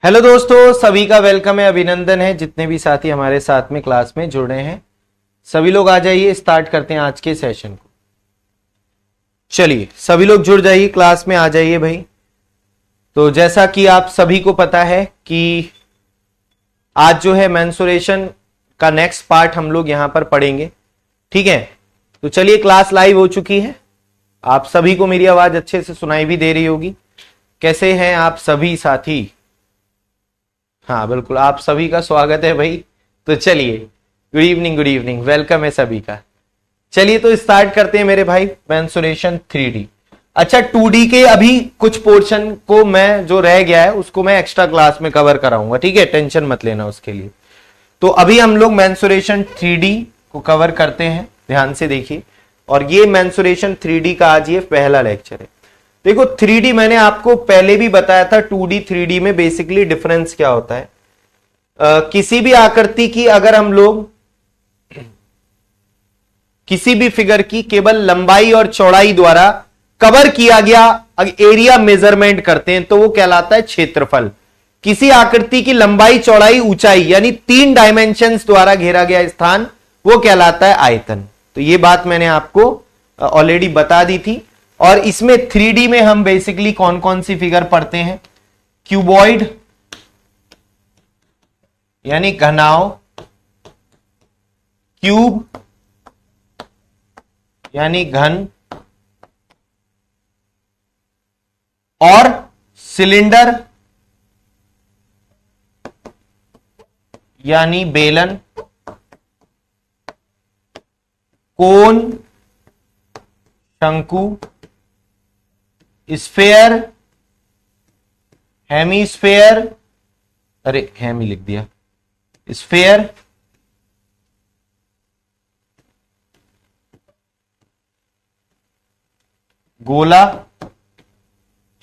Hello दोस्तों, सभी का वेलकम है, अभिनंदन है। जितने भी साथी हमारे साथ में क्लास में जुड़ रहे हैं सभी लोग आ जाइए। स्टार्ट करते हैं आज के सेशन को। चलिए सभी लोग जुड़ जाइए, क्लास में आ जाइए भाई। तो जैसा कि आप सभी को पता है कि आज जो है मेंसुरेशन का नेक्स्ट पार्ट हम लोग यहां पर पढ़ेंगे, ठीक है। तो चलिए, क्लास लाइव हो चुकी है। आप सभी को मेरी आवाज अच्छे से सुनाई भी दे रही होगी। कैसे हैं आप सभी साथी? हाँ बिल्कुल, आप सभी का स्वागत है भाई। तो चलिए, गुड इवनिंग, वेलकम है सभी का। चलिए तो स्टार्ट करते हैं मेरे भाई, मेंसुरेशन 3D। अच्छा, 2D के अभी कुछ पोर्शन को मैं जो रह गया है उसको मैं एक्स्ट्रा क्लास में कवर कराऊंगा, ठीक है, टेंशन मत लेना उसके लिए। तो अभी हम लोग मेंसुरेशन 3D को कवर करते हैं, ध्यान से देखिए। और ये मेंसुरेशन 3D का आज ये पहला लेक्चर है। देखो 3D मैंने आपको पहले भी बताया था, 2D 3D में बेसिकली डिफरेंस क्या होता है। किसी भी आकृति की अगर हम लोग किसी भी फिगर की केवल लंबाई और चौड़ाई द्वारा कवर किया गया एरिया मेजरमेंट करते हैं तो वो कहलाता है क्षेत्रफल। किसी आकृति की लंबाई, चौड़ाई, ऊंचाई यानी 3 डायमेंशंस द्वारा घेरा गया स्थान वो कहलाता है आयतन। तो ये बात मैंने आपको ऑलरेडी बता दी थी। और इसमें 3D में हम बेसिकली कौन कौन सी फिगर पढ़ते हैं? क्यूबॉइड यानी घनाव, क्यूब यानी घन, और सिलेंडर यानी बेलन, कोन, शंकु, स्फेयर, हेमीस्फेयर, अरे हेमी लिख दिया, स्फेयर, गोला,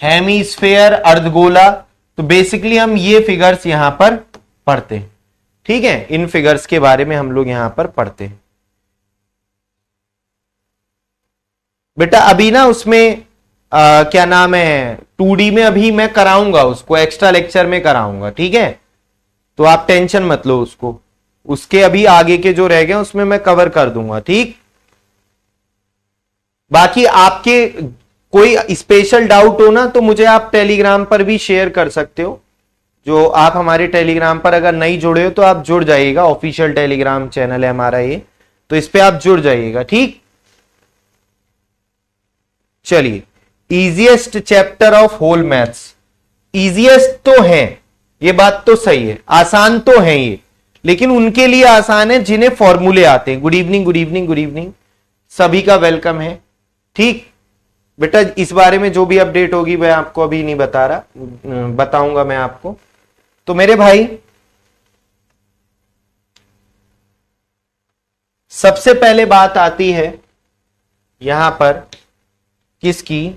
हेमीस्फेयर, अर्धगोला। तो बेसिकली हम ये फिगर्स यहां पर पढ़ते हैं, ठीक है। इन फिगर्स के बारे में हम लोग यहां पर पढ़ते हैं बेटा। अभी ना उसमें क्या नाम है, 2D में अभी मैं कराऊंगा, उसको एक्स्ट्रा लेक्चर में कराऊंगा, ठीक है। तो आप टेंशन मत लो उसको, उसके अभी आगे के जो रह गए उसमें मैं कवर कर दूंगा, ठीक। बाकी आपके कोई स्पेशल डाउट हो ना तो मुझे आप टेलीग्राम पर भी शेयर कर सकते हो। जो आप हमारे टेलीग्राम पर अगर नहीं जुड़े हो तो आप जुड़ जाइएगा, ऑफिशियल टेलीग्राम चैनल है हमारा ये, तो इस पे आप जुड़ जाइएगा, ठीक। चलिए, easiest chapter of whole maths. Easiest तो है, ये बात तो सही है, आसान तो है ये, लेकिन उनके लिए आसान है जिन्हें फॉर्मूले आते हैं। गुड इवनिंग, सभी का वेलकम है, ठीक बेटा। इस बारे में जो भी अपडेट होगी मैं आपको अभी नहीं बता रहा, बताऊंगा मैं आपको। तो मेरे भाई, सबसे पहले बात आती है यहां पर किसकी?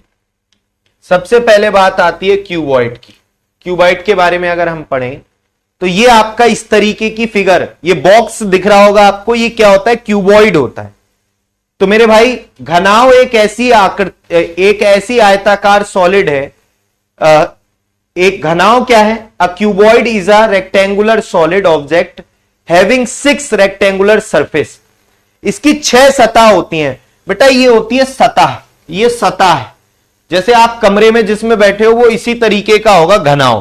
सबसे पहले बात आती है क्यूबॉइड की। क्यूबॉइड के बारे में अगर हम पढ़ें तो ये आपका इस तरीके की फिगर, ये बॉक्स दिख रहा होगा आपको, ये क्या होता है? क्यूबॉइड होता है। तो मेरे भाई, घनाव एक ऐसी आयताकार सॉलिड है। एक घनाव क्या है? A cuboid is a rectangular solid object having 6 rectangular surface. इसकी 6 सतह होती हैं बेटा। ये होती है सतह, ये सतह है। जैसे आप कमरे में जिसमें बैठे हो वो इसी तरीके का होगा घनाव,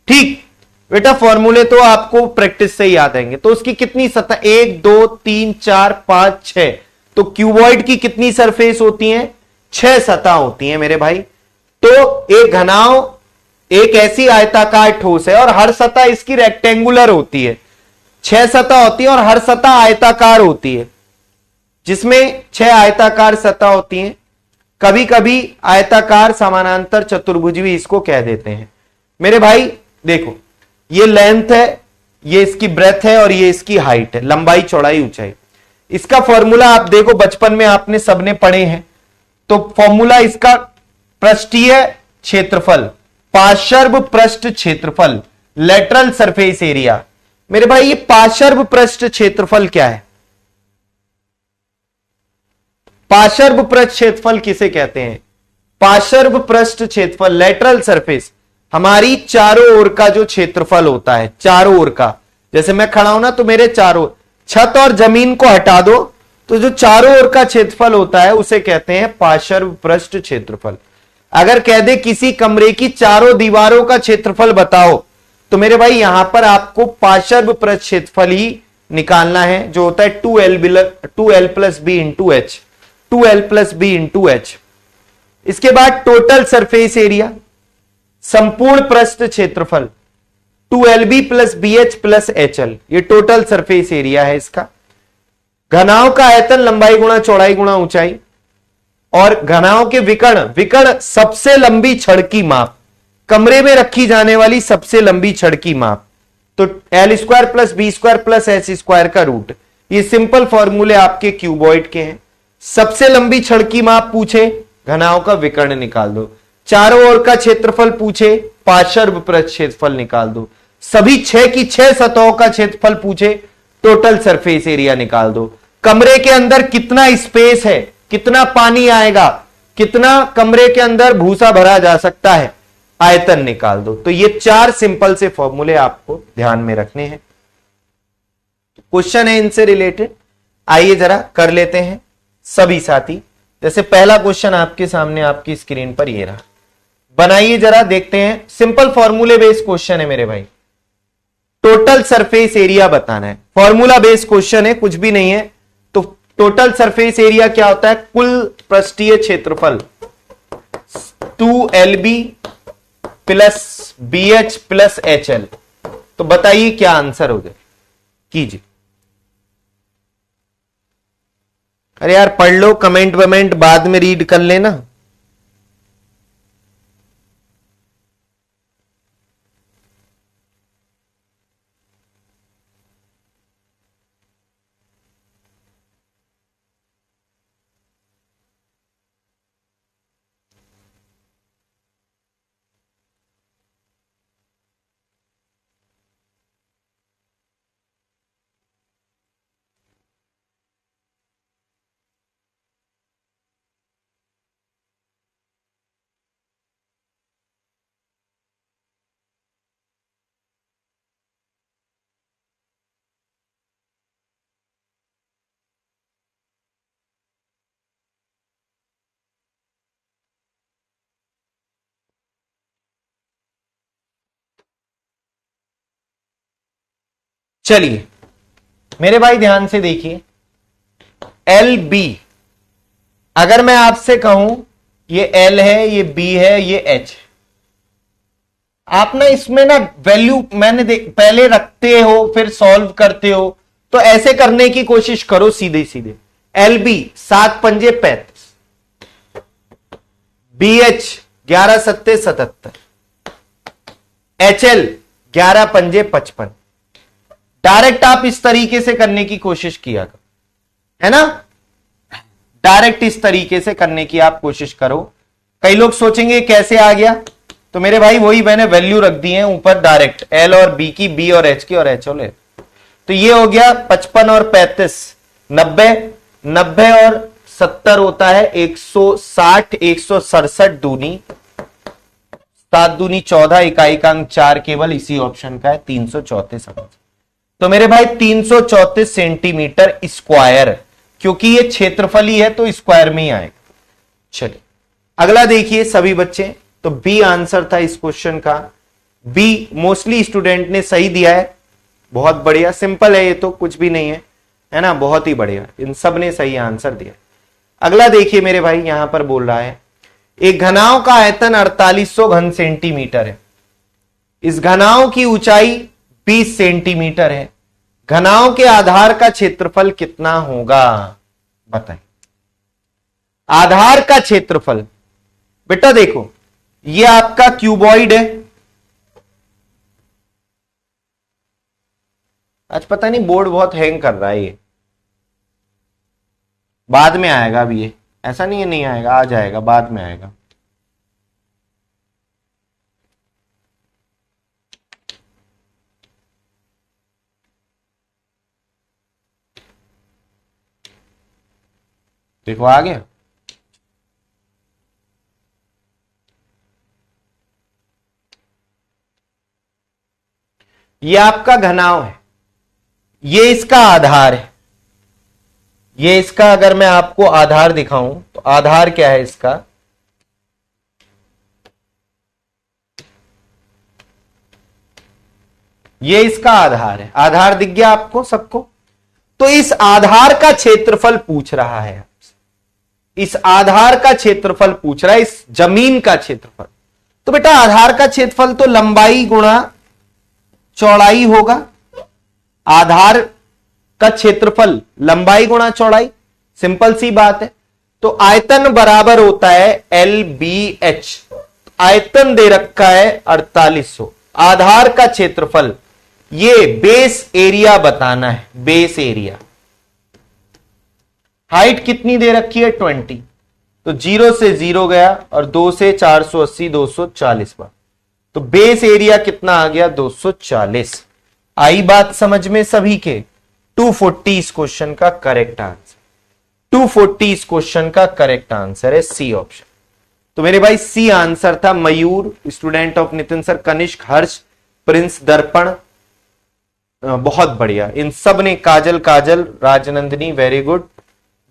ठीक बेटा। फॉर्मूले तो आपको प्रैक्टिस से ही याद आएंगे। तो उसकी कितनी सतह? 1 2 3 4 5 6। तो क्यूबॉइड की कितनी सरफेस होती हैं? 6 सतह होती हैं मेरे भाई। तो एक घनाव एक ऐसी आयताकार ठोस है और हर सतह इसकी रेक्टेंगुलर होती है। 6 सतह होती है और हर सतह आयताकार होती है, जिसमें 6 आयताकार सतह होती हैं। कभी कभी आयताकार समानांतर चतुर्भुज भी इसको कह देते हैं मेरे भाई। देखो, ये लेंथ है, ये इसकी ब्रेथ है और ये इसकी हाइट है, लंबाई, चौड़ाई, ऊंचाई। इसका फॉर्मूला आप देखो, बचपन में आपने सबने पढ़े हैं। तो फॉर्मूला इसका पृष्ठीय क्षेत्रफल, पार्श्व पृष्ठ क्षेत्रफल, लेटरल सरफेस एरिया। मेरे भाई, ये पार्श्व पृष्ठ क्षेत्रफल क्या है? पार्श्व पृष्ठ क्षेत्रफल किसे कहते हैं? पार्श्व पृष्ठ क्षेत्रफल, लेटरल सरफेस। हमारी चारों ओर का जो क्षेत्रफल होता है, चारों ओर का, जैसे मैं खड़ा हूं ना तो मेरे चारों, छत और जमीन को हटा दो तो जो चारों ओर का क्षेत्रफल होता है उसे कहते हैं पार्श्व पृष्ठ क्षेत्रफल। अगर कह दे किसी कमरे की चारों दीवारों का क्षेत्रफल बताओ, तो मेरे भाई यहां पर आपको पार्श्व पृष्ठ क्षेत्रफल ही निकालना है, जो होता है 2l plus B into H, 2l plus B into H. इसके बाद टोटल सरफेस एरिया, संपूर्ण पृष्ठ क्षेत्रफल 2lb plus B H plus H L, ये टोटल सरफेस एरिया है इसका। घनाओं का आयतन लंबाई गुणा चौड़ाई गुणा ऊंचाई, और घनाओं के विकर्ण, विकर्ण सबसे लंबी छड़ की माप, कमरे में रखी जाने वाली सबसे लंबी छड़ की माप, तो L square plus B square plus H square का रूट। ये सिंपल फॉर्मूले आपके क्यूबॉइड के हैं। सबसे लंबी छड़ की माप पूछे, घनाओं का विकर्ण निकाल दो। चारों ओर का क्षेत्रफल पूछे, पार्श्व पृष्ठ क्षेत्रफल निकाल दो। सभी 6 की 6 सतहों का क्षेत्रफल पूछे, टोटल सरफेस एरिया निकाल दो। कमरे के अंदर कितना स्पेस है, कितना पानी आएगा, कितना कमरे के अंदर भूसा भरा जा सकता है, आयतन निकाल दो। तो ये 4 सिंपल से फॉर्मूले आपको ध्यान में रखने हैं। क्वेश्चन है इनसे रिलेटेड, आइए जरा कर लेते हैं सभी साथी। जैसे पहला क्वेश्चन आपके सामने आपकी स्क्रीन पर ये रहा, बनाइए जरा, देखते हैं। सिंपल फॉर्मूले बेस्ड क्वेश्चन है मेरे भाई, टोटल सरफेस एरिया बताना है। फॉर्मूला बेस्ड क्वेश्चन है, कुछ भी नहीं है। तो टोटल सरफेस एरिया क्या होता है, कुल पृष्ठीय क्षेत्रफल 2lb plus B H plus H L. तो बताइए क्या आंसर हो जाए, कीजिए। अरे यार पढ़ लो, कमेंट वमेंट बाद में रीड कर लेना। चलिए मेरे भाई ध्यान से देखिए, एल बी, अगर मैं आपसे कहूं ये एल है, ये बी है, ये एच, आप ना इसमें ना वैल्यू मैंने पहले रखते हो फिर सॉल्व करते हो, तो ऐसे करने की कोशिश करो सीधे सीधे। एल बी 7 पंजे 35, बी एच 11 सत्ते 77, एच एल 11 पंजे 55। डायरेक्ट आप इस तरीके से करने की कोशिश किया करो, है ना, डायरेक्ट इस तरीके से करने की आप कोशिश करो। कई लोग सोचेंगे कैसे आ गया, तो मेरे भाई वही मैंने वैल्यू रख दी है ऊपर डायरेक्ट, एल और बी की, बी और एच की, और एच और, तो ये हो गया 55 और 35 90, 90 और 70 होता है 160, 167 दूनी 7 दूनी 14, इकाई का अंक 4 केवल इसी ऑप्शन का है, 334 अंक। तो मेरे भाई 334 सेंटीमीटर स्क्वायर, क्योंकि ये क्षेत्रफल ही है तो स्क्वायर में ही आएगा। चलिए अगला देखिए सभी बच्चे, तो बी आंसर था इस क्वेश्चन का। बी मोस्टली स्टूडेंट ने सही दिया है, बहुत बढ़िया, सिंपल है ये तो, कुछ भी नहीं है, है ना, बहुत ही बढ़िया, इन सब ने सही आंसर दिया। अगला देखिए मेरे भाई, यहां पर बोल रहा है एक घनाओं का आयतन 4800 घन सेंटीमीटर है, इस घनाओं की ऊंचाई 20 सेंटीमीटर है, घनाओं के आधार का क्षेत्रफल कितना होगा, बताएं। आधार का क्षेत्रफल, बेटा देखो ये आपका क्यूबॉइड है, आज पता नहीं बोर्ड बहुत हैंग कर रहा है, ये बाद में आएगा अभी, ये ऐसा नहीं है नहीं आएगा, आ जाएगा, बाद में आएगा। देखो आ गया, ये आपका घनाव है, ये इसका आधार है। ये इसका अगर मैं आपको आधार दिखाऊं तो आधार क्या है इसका, ये इसका आधार है। आधार दिख गया आपको सबको? तो इस आधार का क्षेत्रफल पूछ रहा है आपसे, इस आधार का क्षेत्रफल पूछ रहा है, इस जमीन का क्षेत्रफल। तो बेटा आधार का क्षेत्रफल तो लंबाई गुणा चौड़ाई होगा। आधार का क्षेत्रफल लंबाई गुणा चौड़ाई, सिंपल सी बात है। तो आयतन बराबर होता है LBH। आयतन दे रखा है 4800। आधार का क्षेत्रफल, ये बेस एरिया बताना है, बेस एरिया। हाइट कितनी दे रखी है 20, तो 0 से 0 गया और 2 से 480 240 बार, तो बेस एरिया कितना आ गया 240। आई बात समझ में सभी के? 240 इस क्वेश्चन का करेक्ट आंसर, 240 इस क्वेश्चन का करेक्ट आंसर है सी ऑप्शन। तो मेरे भाई सी आंसर था। Mayur, student of Nitin sir, Kanishk, Harsh, Prince, Darpan, बहुत बढ़िया। इन सब ने, Kajal, Rajnandini, very good,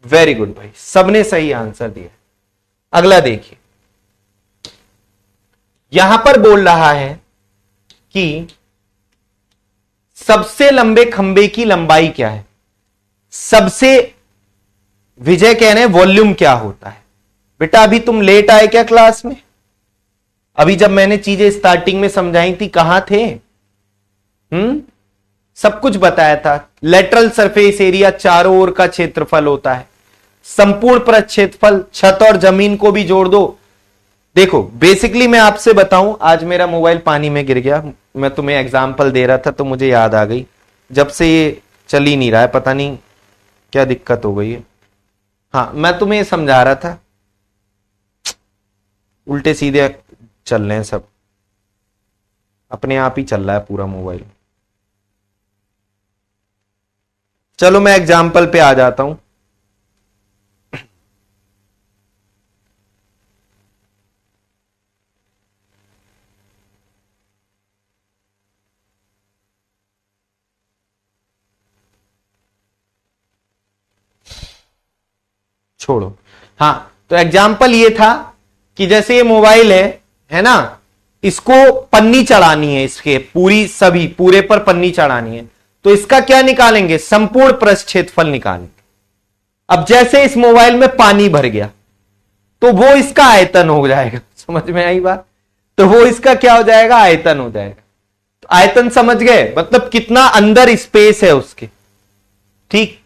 very good भाई, सबने सही आंसर दिया। अगला देखिए, यहां पर बोल रहा है कि सबसे लंबे खंबे की लंबाई क्या है। सबसे, विजय कह रहे हैं वॉल्यूम क्या होता है। बेटा अभी तुम लेट आए क्या क्लास में? अभी जब मैंने चीजें स्टार्टिंग में समझाई थी कहां थे? सब कुछ बताया था। लेटरल सरफेस एरिया चारों ओर का क्षेत्रफल होता है। संपूर्ण पृष्ठ क्षेत्रफल, छत और जमीन को भी जोड़ दो। देखो बेसिकली मैं आपसे बताऊं, आज मेरा मोबाइल पानी में गिर गया, मैं तुम्हें एग्जांपल दे रहा था तो मुझे याद आ गई। जब से ये चल ही नहीं रहा है, पता नहीं क्या दिक्कत हो गई है। हाँ, मैं तुम्हें समझा रहा था, उल्टे सीधे चल रहे हैं सब, अपने आप ही चल रहा है पूरा मोबाइल। चलो मैं एग्जाम्पल पे आ जाता हूं। छोड़ो। हाँ, तो एग्जाम्पल ये था कि जैसे ये मोबाइल है ना, इसको पन्नी चढ़ानी है, इसके पूरी सभी पूरे पर पन्नी चढ़ानी है, तो इसका क्या निकालेंगे? संपूर्ण पृष्ठ क्षेत्रफल निकालेंगे। अब जैसे इस मोबाइल में पानी भर गया तो वो इसका आयतन हो जाएगा। समझ में आई बात? तो वो इसका क्या हो जाएगा? आयतन हो जाएगा। तो आयतन समझ गए, मतलब कितना अंदर स्पेस है उसके। ठीक,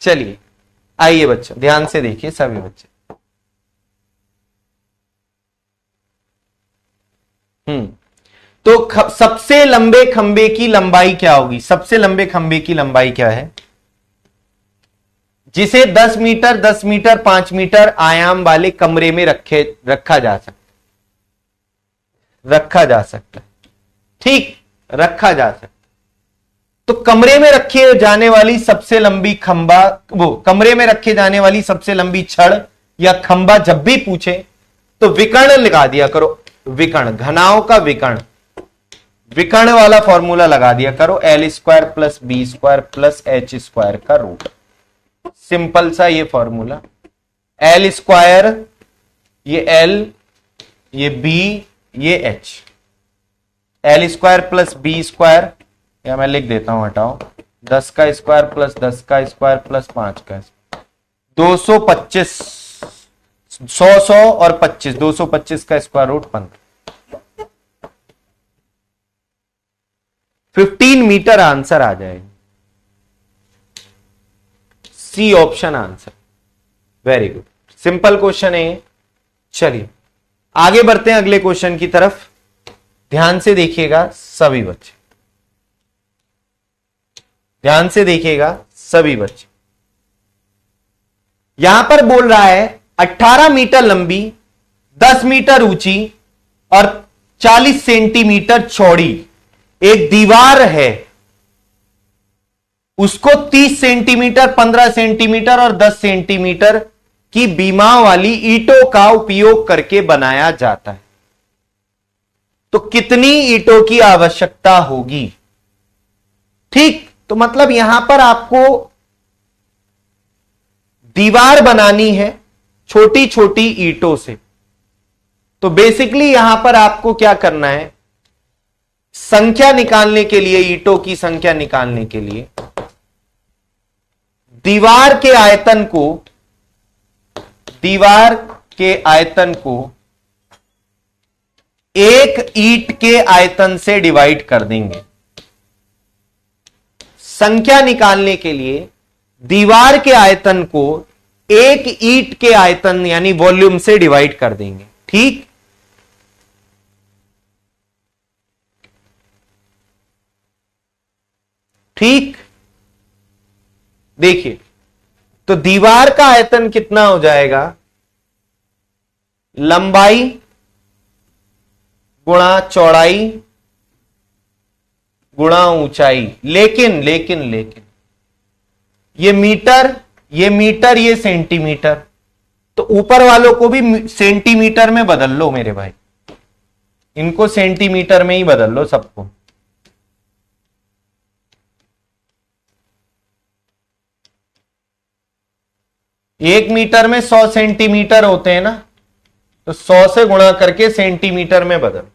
चलिए आइए बच्चों, ध्यान से देखिए सभी बच्चे। तो सबसे लंबे खंबे की लंबाई क्या होगी? सबसे लंबे खंबे की लंबाई क्या है? जिसे 10 मीटर 10 मीटर 5 मीटर आयाम वाले कमरे में रखा जा सकता है। ठीक, रखा जा सकता। तो कमरे में रखे जाने वाली सबसे लंबी खंबा, वो कमरे में रखे जाने वाली सबसे लंबी छड़ या खंबा जब भी पूछे तो विकर्ण लगा दिया करो। विकर्ण, घनाओं का विकर्ण, विकर्ण वाला फॉर्मूला लगा दिया करो, L² plus B² plus H² का रूट। सिंपल सा ये फॉर्मूला, L², ये L, ये B, ये H, L² प्लस B², या मैं लिख देता हूं, हटाओ, 10 का स्क्वायर प्लस 10 का स्क्वायर प्लस 5 का, 225, 100 और 25, 225 का स्क्वायर रूट 15, 15 मीटर आंसर आ जाएगा। C option answer. Very good, simple question है। चलिए आगे बढ़ते हैं अगले क्वेश्चन की तरफ। ध्यान से देखिएगा सभी बच्चे, ध्यान से देखिएगा सभी बच्चे। यहां पर बोल रहा है 18 मीटर लंबी, 10 मीटर ऊंची और 40 सेंटीमीटर चौड़ी एक दीवार है, उसको 30 सेंटीमीटर, 15 सेंटीमीटर और 10 सेंटीमीटर की बीमा वाली ईंटों का उपयोग करके बनाया जाता है। तो कितनी ईंटों की आवश्यकता होगी। ठीक, तो मतलब यहां पर आपको दीवार बनानी है छोटी छोटी ईंटों से। तो बेसिकली यहां पर आपको क्या करना है, संख्या निकालने के लिए, ईंटों की संख्या निकालने के लिए दीवार के आयतन को, दीवार के आयतन को एक ईंट के आयतन से डिवाइड कर देंगे। संख्या निकालने के लिए दीवार के आयतन को एक ईंट के आयतन यानी वॉल्यूम से डिवाइड कर देंगे। ठीक, ठीक, देखिए तो दीवार का आयतन कितना हो जाएगा, लंबाई गुणा चौड़ाई गुणा ऊंचाई। लेकिन लेकिन लेकिन ये मीटर, ये मीटर, ये सेंटीमीटर, तो ऊपर वालों को भी सेंटीमीटर में बदल लो मेरे भाई, इनको सेंटीमीटर में ही बदल लो सबको। एक मीटर में 100 सेंटीमीटर होते हैं ना, तो 100 से गुणा करके सेंटीमीटर में बदल।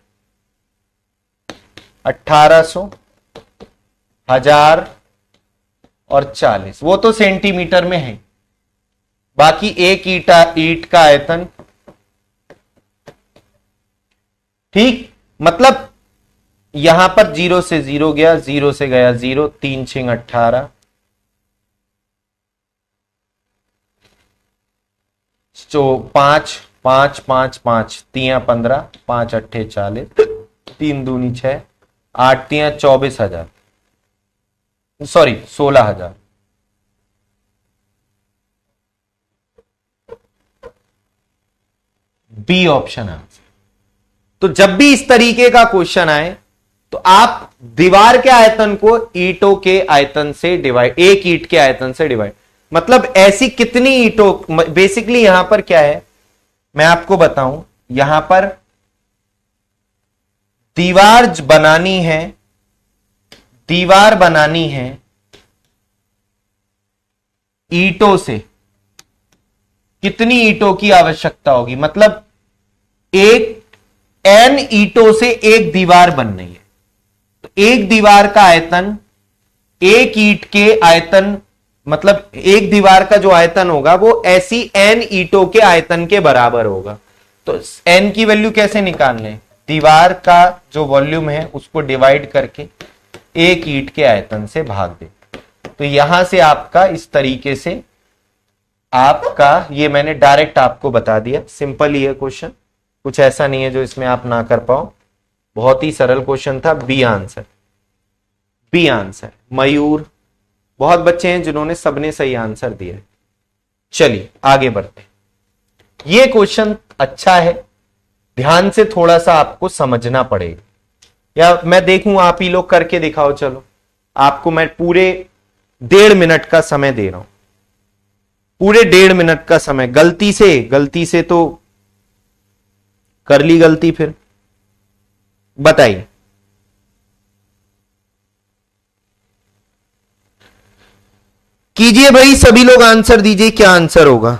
1800, 1000 और 40, वो तो सेंटीमीटर में है। बाकी एक ईंट का आयतन। ठीक, मतलब यहां पर 0 से 0 गया, 0 से गया 0, 3 6 18, तो 5 5 5 5 3 15, 5 8 40, 3 दूनी 6, 8 3 24,000, सॉरी 16,000। B option answer. तो जब भी इस तरीके का क्वेश्चन आए तो आप दीवार के आयतन को ईंटों के आयतन से डिवाइड, एक ईंट के आयतन से डिवाइड, मतलब ऐसी कितनी ईंटों, बेसिकली यहां पर क्या है मैं आपको बताऊं, यहां पर दीवार बनानी है, दीवार बनानी है ईंटों से, कितनी ईंटों की आवश्यकता होगी, मतलब एक एन ईंटों से एक दीवार बन रही है, तो एक दीवार का आयतन एक ईंट के आयतन, मतलब एक दीवार का जो आयतन होगा वो ऐसी एन ईंटों के आयतन के बराबर होगा। तो एन की वैल्यू कैसे निकालने, दीवार का जो वॉल्यूम है उसको डिवाइड करके एक ईंट के आयतन से भाग दे। तो यहां से आपका इस तरीके से आपका, ये मैंने डायरेक्ट आपको बता दिया, सिंपल ही है क्वेश्चन, कुछ ऐसा नहीं है जो इसमें आप ना कर पाओ, बहुत ही सरल क्वेश्चन था। बी आंसर, बी आंसर मयूर। बहुत बच्चे हैं जिन्होंने सबने सही आंसर दिया। चलिए आगे बढ़ते हैं। ये क्वेश्चन अच्छा है, ध्यान से थोड़ा सा आपको समझना पड़ेगा, या मैं देखूं आप ही लोग करके दिखाओ। चलो आपको मैं पूरे 1.5 मिनट का समय दे रहा हूं, पूरे 1.5 मिनट का समय। गलती से तो कर ली गलती, फिर बताइए। कीजिए भाई, सभी लोग आंसर दीजिए, क्या आंसर होगा।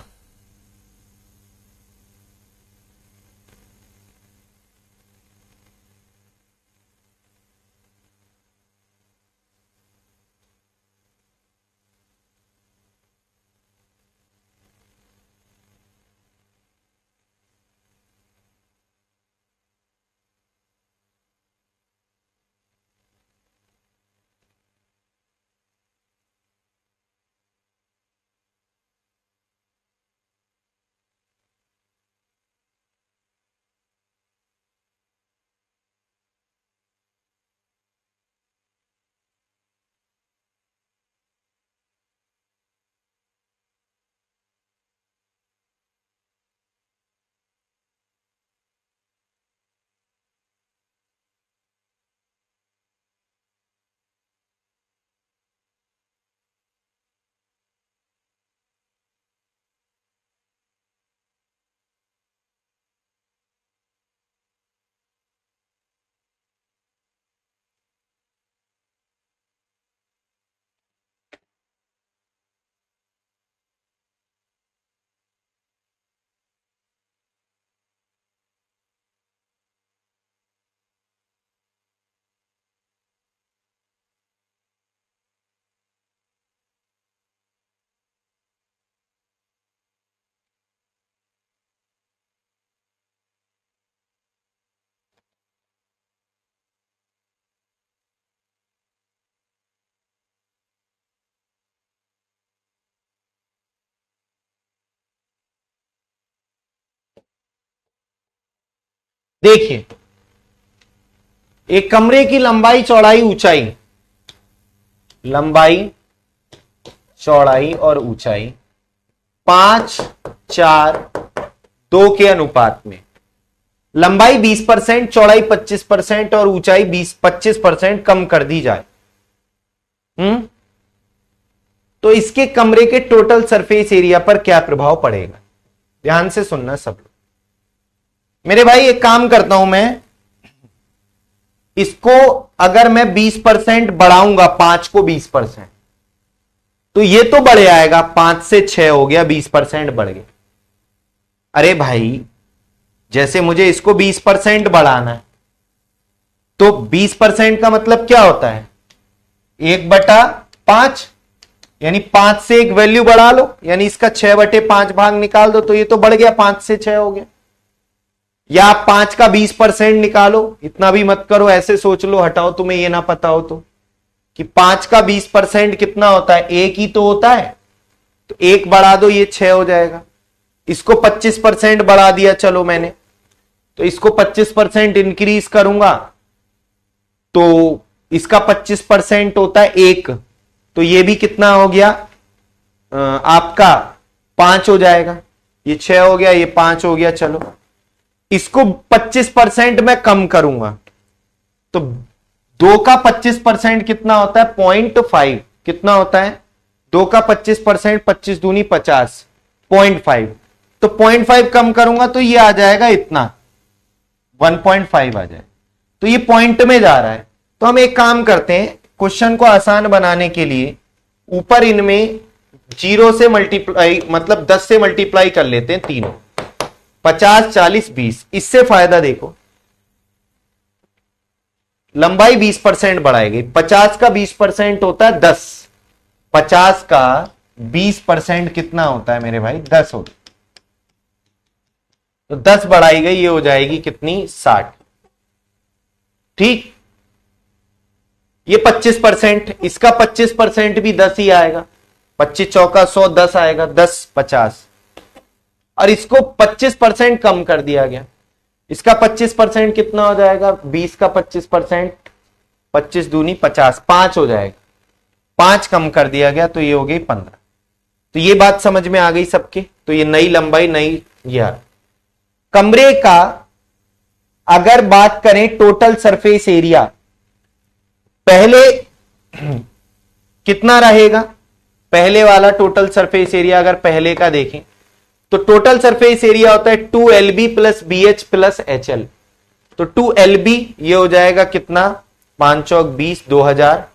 देखिए, एक कमरे की लंबाई चौड़ाई ऊंचाई, लंबाई चौड़ाई और ऊंचाई 5:4:2 के अनुपात में, लंबाई 20%, चौड़ाई 25% और ऊंचाई 25% कम कर दी जाए, तो इसके कमरे के टोटल सरफेस एरिया पर क्या प्रभाव पड़ेगा? ध्यान से सुनना सब लोग। मेरे भाई एक काम करता हूं मैं, इसको अगर मैं 20% बढ़ाऊंगा, 5 को 20%, तो ये तो बढ़ जाएगा, 5 से 6 हो गया, 20% बढ़ गया। अरे भाई जैसे मुझे इसको 20% बढ़ाना है, तो 20% का मतलब क्या होता है? 1/5, यानी 5 से एक वैल्यू बढ़ा लो, यानी इसका 6/5 भाग निकाल दो, तो ये तो बढ़ गया, 5 से 6 हो गया। या आप 5 का 20% निकालो, इतना भी मत करो, ऐसे सोच लो, हटाओ, तुम्हें ये ना पता हो तो, कि 5 का 20% कितना होता है? 1 ही तो होता है, तो 1 बढ़ा दो, ये 6 हो जाएगा। इसको 25% बढ़ा दिया, चलो मैंने, तो इसको 25% इंक्रीज करूंगा, तो इसका 25% होता है 1, तो ये भी कितना हो गया आपका? 5 हो जाएगा। ये 6 हो गया, ये 5 हो गया। चलो इसको 25% मैं कम करूंगा, तो 2 का 25% कितना होता है? 0.5। कितना होता है? 2 का 25%, 25 दूनी 50, 0.5। तो 0.5 कम करूंगा तो ये आ जाएगा इतना, 1.5 आ जाए, तो ये पॉइंट में जा रहा है। तो हम एक काम करते हैं, क्वेश्चन को आसान बनाने के लिए ऊपर इनमें 0 से मल्टीप्लाई, मतलब 10 से मल्टीप्लाई कर लेते हैं तीनों, 50, 40, 20। इससे फायदा देखो, लंबाई 20% बढ़ाएगी। 50 का 20% होता है 10, 50 का 20% कितना होता है मेरे भाई? 10 होता है। तो 10 बढ़ाई गई, ये हो जाएगी कितनी? 60। ठीक, ये 25%, इसका 25% भी 10 ही आएगा, 25 चौका 100, 10 आएगा, 10 50, और इसको 25% कम कर दिया गया। इसका 25% कितना हो जाएगा? 20 का 25%, 25 दूनी 50, 5 हो जाएगा, 5 कम कर दिया गया, तो ये हो गई 15। तो ये बात समझ में आ गई सबके? तो ये नई लंबाई, नई यह कमरे का अगर बात करें टोटल सरफेस एरिया, पहले कितना रहेगा? पहले वाला टोटल सरफेस एरिया अगर पहले का देखें तो टोटल सरफेस एरिया होता है 2LB plus BH plus HL। तो 2LB ये हो जाएगा कितना? 5 चौक 20, 2000,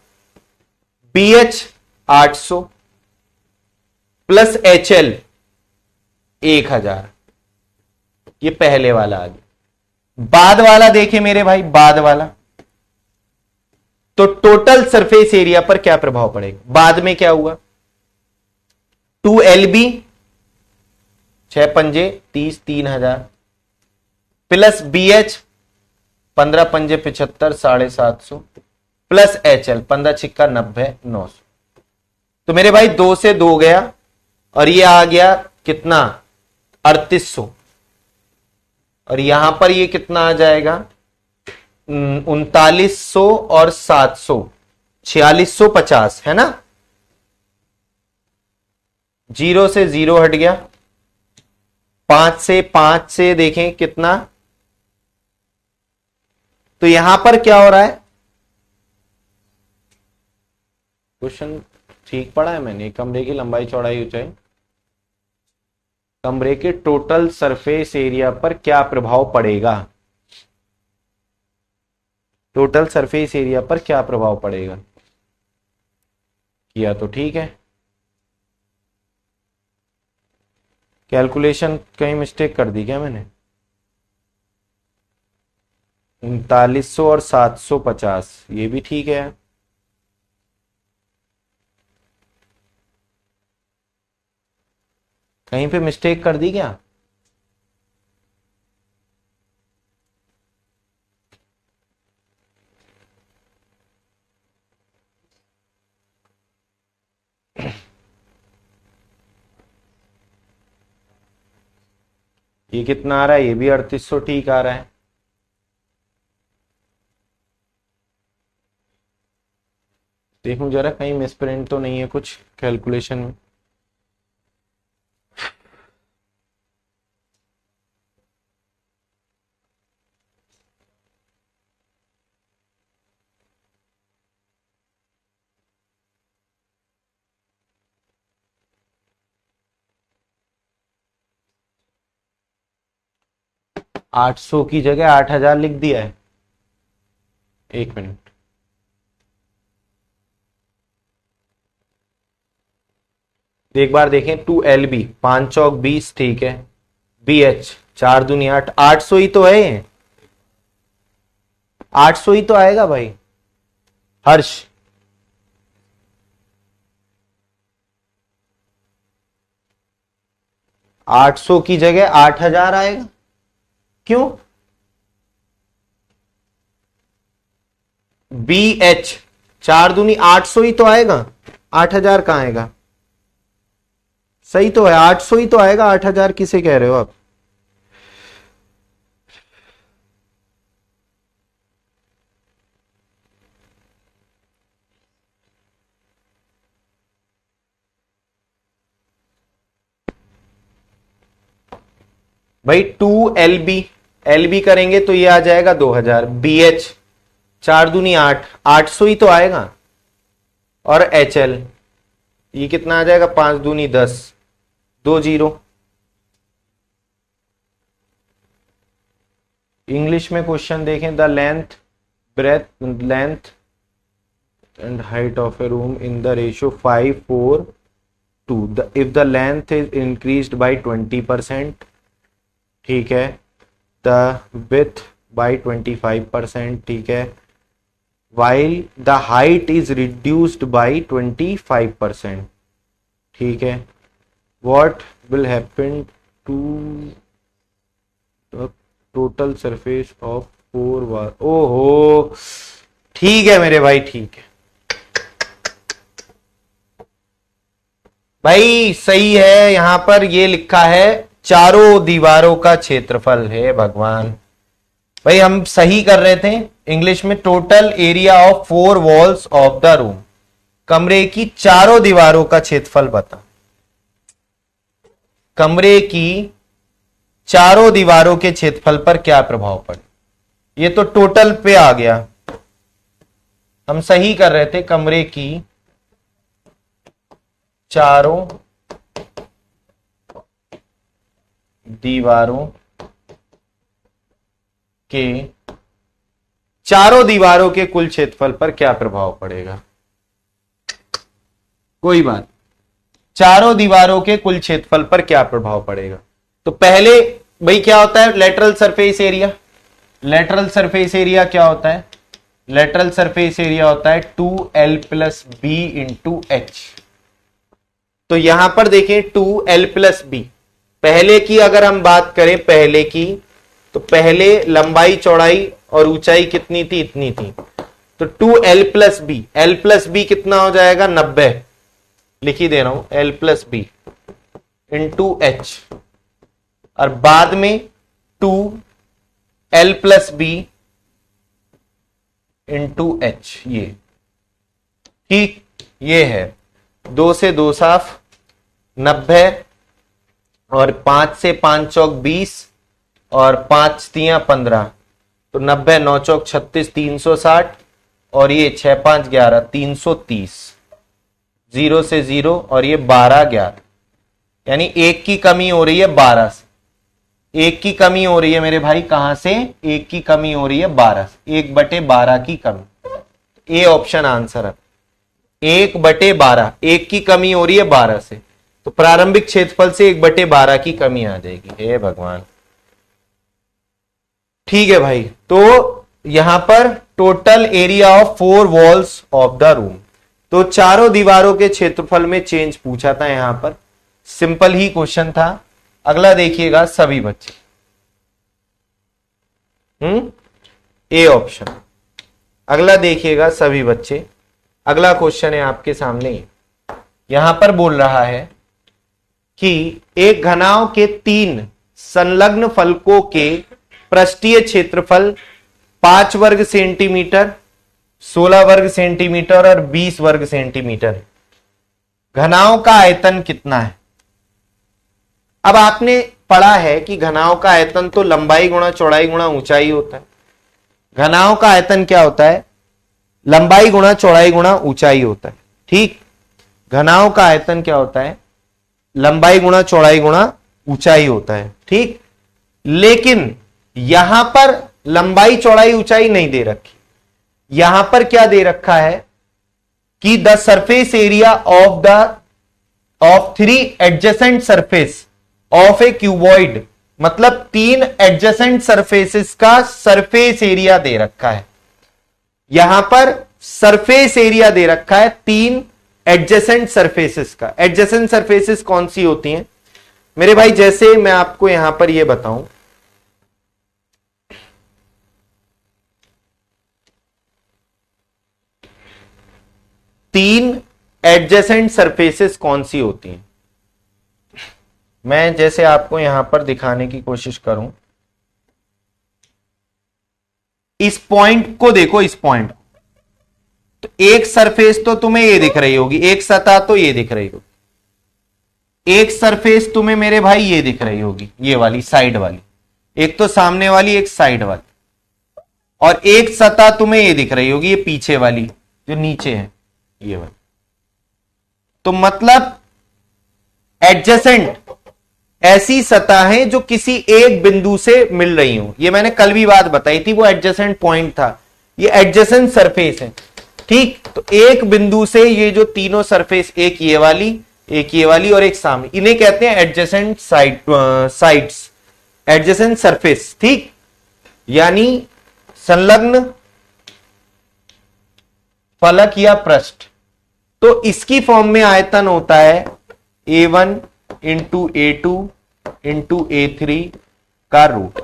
BH 800 प्लस HL 1000। ये पहले वाला आ गया। बाद वाला देखे मेरे भाई, बाद वाला, तो टोटल सरफेस एरिया पर क्या प्रभाव पड़ेगा? बाद में क्या हुआ? 2LB 6 पंजे 30, 3000 प्लस BH 15 पंजे 75, 750 प्लस HL 15 छिक्का 90, 900। तो मेरे भाई 2 से 2 गया, और ये आ गया कितना? 3800। और यहां पर ये कितना आ जाएगा? 3900 और 700, 4650 है ना? 0 से 0 हट गया, 5 से देखें कितना? तो यहां पर क्या हो रहा है? क्वेश्चन ठीक पढ़ा है मैंने? कमरे की लंबाई चौड़ाई ऊंचाई, कमरे के टोटल सरफेस एरिया पर क्या प्रभाव पड़ेगा? टोटल सरफेस एरिया पर क्या प्रभाव पड़ेगा? किया तो ठीक है। कैलकुलेशन कहीं मिस्टेक कर दी क्या मैंने? 3900 और 750, ये भी ठीक है। कहीं पे मिस्टेक कर दी क्या? ये कितना आ रहा है? ये भी 3800 ठीक आ रहा है। देखूं जरा कहीं मिसप्रिंट तो नहीं है कुछ कैलकुलेशन में। आठ सौ की जगह 8,000 लिख दिया है। एक मिनट, एक बार देखें। 2LB 5 चौक 20, ठीक है। BH 4 दूनी 8, 800 ही तो है। 800 ही तो आएगा भाई हर्ष। 800 की जगह 8,000 आएगा, क्यों? BH 4 दूनी 800 ही तो आएगा, 8,000 कहां आएगा? सही तो है, 800 ही तो आएगा, 8,000 किसे कह रहे हो आप? भाई 2LB करेंगे तो ये आ जाएगा 2,000। BH 4 दूनी 8, 800 ही तो आएगा। और HL ये कितना आ जाएगा? 5 दूनी 10, 2 जीरो। इंग्लिश में क्वेश्चन देखें। The length and height of A room in the ratio 5:4:2 if the length is increased by 20%, ठीक है, द विड्थ बाय 25%, ठीक है, while the height is reduced by 25%, ठीक है, what will happen to the total surface of 4 wall? ओहो, ठीक है मेरे भाई, ठीक है भाई, सही है। यहां पर ये लिखा है चारों दीवारों का क्षेत्रफल है। भगवान भाई, हम सही कर रहे थे इंग्लिश में। Total area of 4 walls of the room, कमरे की चारों दीवारों का क्षेत्रफल बता। कमरे की चारों दीवारों के क्षेत्रफल पर क्या प्रभाव पड़े? ये तो टोटल पे आ गया। हम सही कर रहे थे, कमरे की चारों दीवारों के चारों दीवारों के कुल क्षेत्रफल पर क्या प्रभाव पड़ेगा? कोई बात, चारों दीवारों के कुल क्षेत्रफल पर क्या प्रभाव पड़ेगा? तो पहले भाई क्या होता है lateral surface area? Lateral surface area क्या होता है? लेटरल सरफेस एरिया होता है 2L + B × H। तो यहां पर देखें 2L + B। पहले की अगर हम बात करें, पहले की, तो पहले लंबाई चौड़ाई और ऊंचाई कितनी थी? इतनी थी। तो 2L + B, L + B कितना हो जाएगा? 90। लिख ही दे रहा हूं, L + B × H। और बाद में 2L + B × H। ये ठीक, ये है 2 से 2 साफ 90, और 5 से 5 चौक 20, और 5 तियां 15, तो 90 9 चौक 36, 360, और ये 6 5 11 330, 0 से 0, और ये 12 11, यानी 1 की कमी हो रही है 12 से। 1 की कमी हो रही है मेरे भाई, कहां से? 1 की कमी हो रही है 12 से। 1/12 की कमी। ए ऑप्शन आंसर है 1/12। 1 की कमी हो रही है 12 से, तो प्रारंभिक क्षेत्रफल से 1/12 की कमी आ जाएगी। हे भगवान, ठीक है भाई। तो यहां पर total area of 4 walls of the room, तो चारों दीवारों के क्षेत्रफल में चेंज पूछा था यहां पर। सिंपल ही क्वेश्चन था। अगला देखिएगा सभी बच्चे, ए ऑप्शन। अगला देखिएगा सभी बच्चे, अगला क्वेश्चन है आपके सामने। यहां पर बोल रहा है कि एक घनाव के 3 संलग्न फलकों के पृष्ठीय क्षेत्रफल 5 वर्ग सेंटीमीटर, 16 वर्ग सेंटीमीटर और 20 वर्ग सेंटीमीटर है। घनाओं का आयतन कितना है? अब आपने पढ़ा है कि घनाओं का आयतन तो लंबाई गुणा चौड़ाई गुणा ऊंचाई होता है। घनाओं का आयतन क्या होता है? लंबाई गुणा चौड़ाई गुणा ऊंचाई होता है। ठीक, घनाओं का आयतन क्या होता है? लंबाई गुणा चौड़ाई गुणा ऊंचाई होता है। ठीक, लेकिन यहां पर लंबाई चौड़ाई ऊंचाई नहीं दे रखी। यहां पर क्या दे रखा है कि the surface area of 3 adjacent surface of A cuboid, मतलब 3 एडजेसेंट सरफेसेस का सरफेस एरिया दे रखा है। यहां पर सरफेस एरिया दे रखा है 3 एडजेसेंट सरफेसेस का। एडजेसेंट सरफेसेस कौन सी होती हैं मेरे भाई? जैसे मैं आपको यहां पर यह बताऊं, तीन एडजेसेंट सरफेसेस कौन सी होती हैं? मैं जैसे आपको यहां पर दिखाने की कोशिश करूं, इस पॉइंट को देखो, इस पॉइंट तो एक सरफेस तो तुम्हें ये दिख रही होगी, एक सतह तो ये दिख रही होगी, एक सरफेस तुम्हें मेरे भाई ये दिख रही होगी, ये वाली साइड वाली, एक तो सामने वाली एक साइड वाली, और एक सतह तुम्हें ये दिख रही होगी, ये पीछे वाली जो नीचे है ये वाली। तो मतलब एडजेसेंट ऐसी सतह है जो किसी एक बिंदु से मिल रही हो। ये मैंने कल भी बात बताई थी, वो एडजेसेंट पॉइंट था, ये एडजेसेंट सरफेस है। ठीक, तो एक बिंदु से ये जो तीनों सरफेस, एक ये वाली, एक ये वाली और एक सामने, इन्हें कहते हैं एडजेसेंट साइड्स, एडजेसेंट सरफेस। ठीक, यानी संलग्न फलक या पृष्ठ। तो इसकी फॉर्म में आयतन होता है A1 into A2 into A3 का रूट।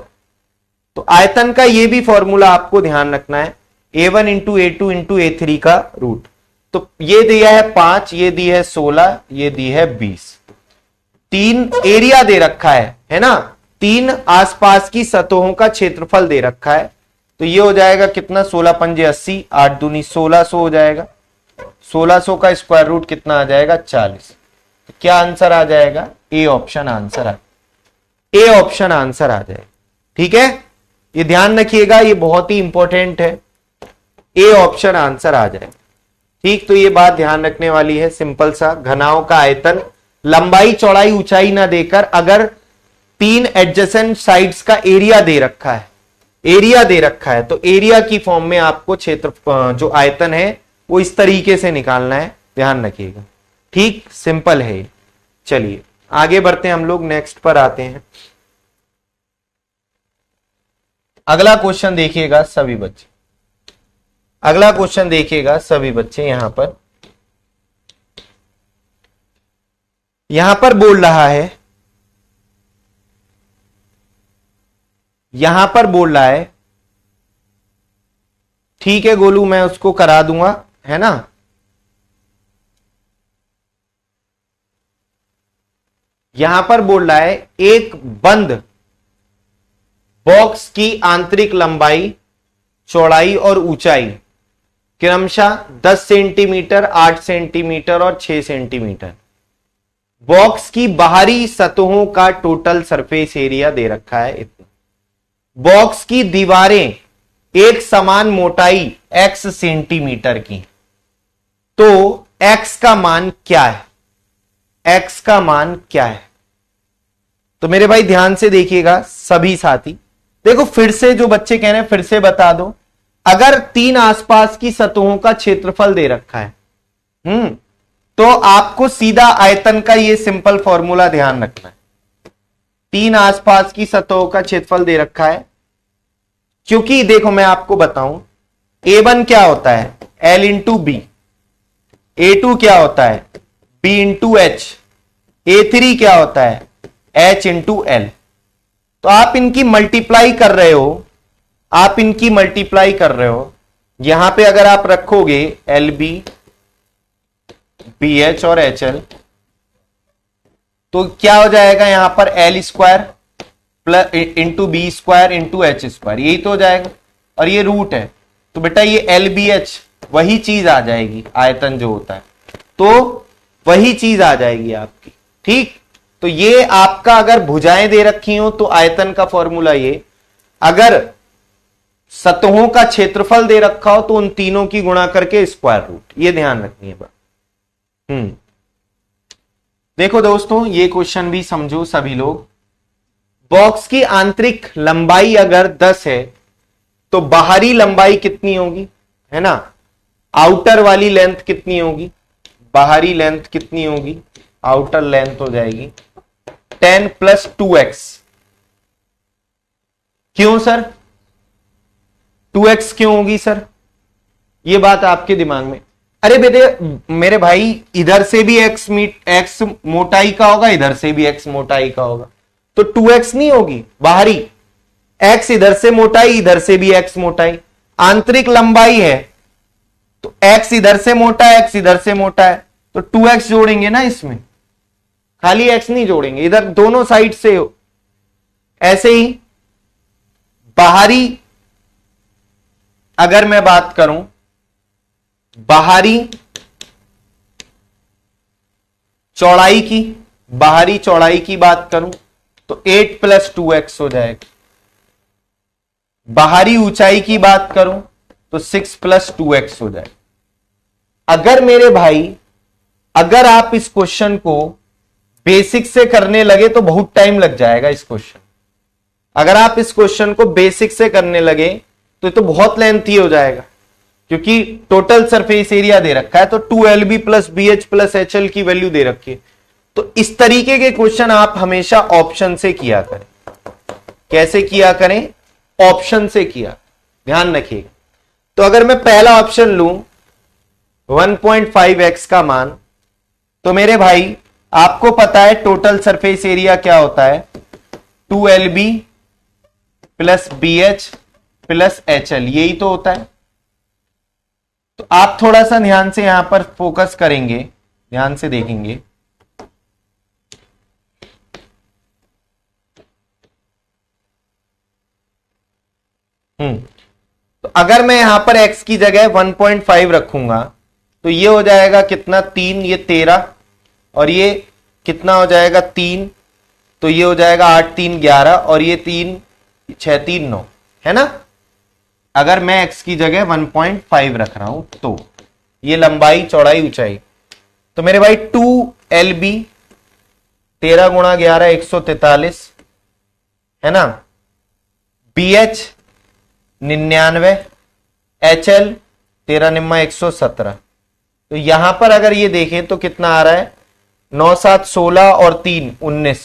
तो आयतन का यह भी फॉर्मूला आपको ध्यान रखना है, A1 into A2 into A3 का रूट। तो ये दिया है 5, ये दी है 16, ये दी है 20। 3 एरिया दे रखा है ना, 3 आसपास की सतहों का क्षेत्रफल दे रखा है। तो ये हो जाएगा कितना? 16 पंजे 80, 8 दूनी 1600 हो जाएगा। 1600 का स्क्वायर रूट कितना आ जाएगा? 40। तो क्या आंसर आ जाएगा? A option answer A option answer आ जाएगा। ठीक है, ये ध्यान रखिएगा, ये बहुत ही इंपॉर्टेंट है, ए ऑप्शन आंसर आ जाएगा। ठीक, तो ये बात ध्यान रखने वाली है, सिंपल सा। घनाओं का आयतन लंबाई चौड़ाई ऊंचाई ना देकर अगर 3 एडजेसेंट साइड्स का एरिया दे रखा है, एरिया दे रखा है, तो एरिया की फॉर्म में आपको क्षेत्र जो आयतन है वो इस तरीके से निकालना है, ध्यान रखिएगा। ठीक, सिंपल है। चलिए आगे बढ़ते हैं, हम लोग नेक्स्ट पर आते हैं। अगला क्वेश्चन देखिएगा सभी बच्चे, अगला क्वेश्चन देखिएगा सभी बच्चे। यहां पर बोल रहा है, यहां पर बोल रहा है, ठीक है गोलू मैं उसको करा दूंगा, है ना। यहां पर बोल रहा है एक बंद बॉक्स की आंतरिक लंबाई चौड़ाई और ऊंचाई क्रमशः 10 सेंटीमीटर, 8 सेंटीमीटर और 6 सेंटीमीटर। बॉक्स की बाहरी सतहों का टोटल सरफेस एरिया दे रखा है इतना। बॉक्स की दीवारें एक समान मोटाई x सेंटीमीटर की, तो x का मान क्या है? x का मान क्या है? तो मेरे भाई ध्यान से देखिएगा सभी साथी, देखो फिर से जो बच्चे कह रहे हैं फिर से बता दो। अगर 3 आसपास की सतहों का क्षेत्रफल दे रखा है, तो आपको सीधा आयतन का ये सिंपल फॉर्मूला ध्यान रखना है। 3 आसपास की सतहों का क्षेत्रफल दे रखा है, क्योंकि देखो मैं आपको बताऊं, A1 क्या होता है? L into B. A2 क्या होता है? B into H. A3 क्या होता है? H into L. तो आप इनकी मल्टीप्लाई कर रहे हो, आप इनकी मल्टीप्लाई कर रहे हो। यहां पे अगर आप रखोगे LB, BH और HL, तो क्या हो जाएगा? यहां पर L square plus into B square into H square, यही तो हो जाएगा। और ये रूट है, तो बेटा ये LBH वही चीज आ जाएगी, आयतन जो होता है तो वही चीज आ जाएगी आपकी। ठीक, तो ये आपका अगर भुजाएं दे रखी हो तो आयतन का फॉर्मूला ये, अगर सतहों का क्षेत्रफल दे रखा हो तो उन तीनों की गुणा करके स्क्वायर रूट, ये ध्यान रखनी है बात। देखो दोस्तों, ये क्वेश्चन भी समझो सभी लोग। बॉक्स की आंतरिक लंबाई अगर 10 है तो बाहरी लंबाई कितनी होगी, है ना, आउटर वाली लेंथ कितनी होगी, बाहरी लेंथ कितनी होगी, आउटर लेंथ हो जाएगी 10 + 2x। क्यों सर 2x क्यों होगी सर, ये बात आपके दिमाग में, अरे बेटे मेरे भाई इधर से भी x मोटाई का होगा, इधर से भी x मोटाई का होगा, तो 2x नहीं होगी बाहरी, x इधर से मोटाई, इधर से भी x मोटाई, आंतरिक लंबाई है तो x इधर से मोटा है, x इधर से मोटा है, तो 2x जोड़ेंगे ना इसमें, खाली x नहीं जोड़ेंगे, इधर दोनों साइड से हो। ऐसे ही बाहरी अगर मैं बात करूं, बाहरी चौड़ाई की, बाहरी चौड़ाई की बात करूं तो 8 + 2x हो जाएगा। बाहरी ऊंचाई की बात करूं तो 6 + 2x हो जाएगा। अगर मेरे भाई, अगर आप इस क्वेश्चन को बेसिक से करने लगे तो बहुत टाइम लग जाएगा इस क्वेश्चन, अगर आप इस क्वेश्चन को बेसिक से करने लगे तो बहुत लेंथी हो जाएगा, क्योंकि टोटल सरफेस एरिया दे रखा है तो 2LB + BH + HL की वैल्यू दे रखी है। तो इस तरीके के क्वेश्चन आप हमेशा ऑप्शन से किया करें। कैसे किया करें, ऑप्शन से किया, ध्यान रखिएगा। तो अगर मैं पहला ऑप्शन लूं 1.5x का मान, तो मेरे भाई आपको पता है टोटल सरफेस एरिया क्या होता है, 2LB + BH + HL, यही तो होता है। तो आप थोड़ा सा ध्यान से यहां पर फोकस करेंगे, ध्यान से देखेंगे, तो अगर मैं यहां पर x की जगह 1.5 रखूंगा तो ये हो जाएगा कितना, 3, ये 13, और ये कितना हो जाएगा 3, तो ये हो जाएगा 8 3 11, और ये 3 6 3 9, है ना। अगर मैं x की जगह 1.5 रख रहा हूं तो ये लंबाई चौड़ाई ऊंचाई, तो मेरे भाई 2LB 13 × 11 143, है ना, BH 99, HL 13 निम्मा 117। तो यहां पर अगर ये देखें तो कितना आ रहा है, 9 7 16 और 3 19,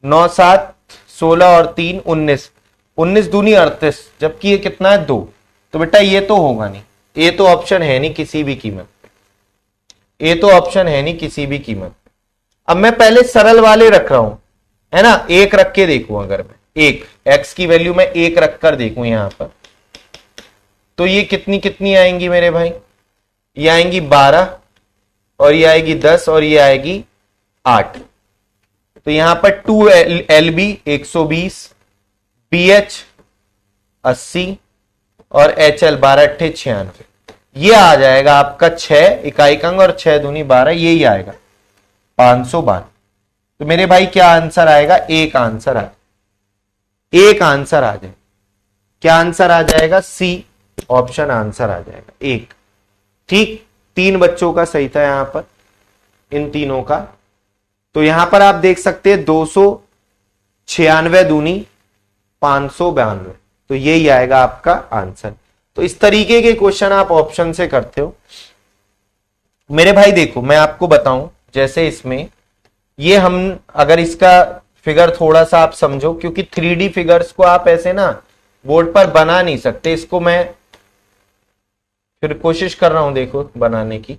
9 7 16 और 3 19, 19 दूनी 38, जबकि ये कितना है 2, तो बेटा ये तो होगा नहीं, ये तो ऑप्शन है नहीं किसी भी कीमत पे, ये तो ऑप्शन है नहीं किसी भी कीमत पे। अब मैं पहले सरल वाले रख रहा हूं, है ना, एक रख के देखूं, अगर मैं एक x की वैल्यू में एक रखकर देखूं यहां पर, तो ये कितनी कितनी आएंगी मेरे भाई, ये आएंगी 12, और ये आएगी 10, और ये आएगी 8। तो यहां पर 2LB 120, BH 80 और HL 12 8 96, ये आ जाएगा आपका 6 इकाई अंक, और 6 दूनी 12, यही आएगा 512। तो मेरे भाई क्या आंसर आएगा, एक आंसर आ, एक आंसर आ जाए, क्या आंसर आ जाएगा, सी ऑप्शन आंसर आ जाएगा एक। ठीक, 3 बच्चों का सही था यहां पर, इन तीनों का। तो यहां पर आप देख सकते हैं 296 दूनी 592, तो यही आएगा आपका आंसर। तो इस तरीके के क्वेश्चन आप ऑप्शन से करते हो मेरे भाई। देखो मैं आपको बताऊं, जैसे इसमें ये हम, अगर इसका फिगर थोड़ा सा आप समझो, क्योंकि 3D फिगर्स को आप ऐसे ना बोर्ड पर बना नहीं सकते, इसको मैं फिर कोशिश कर रहा हूं देखो बनाने की।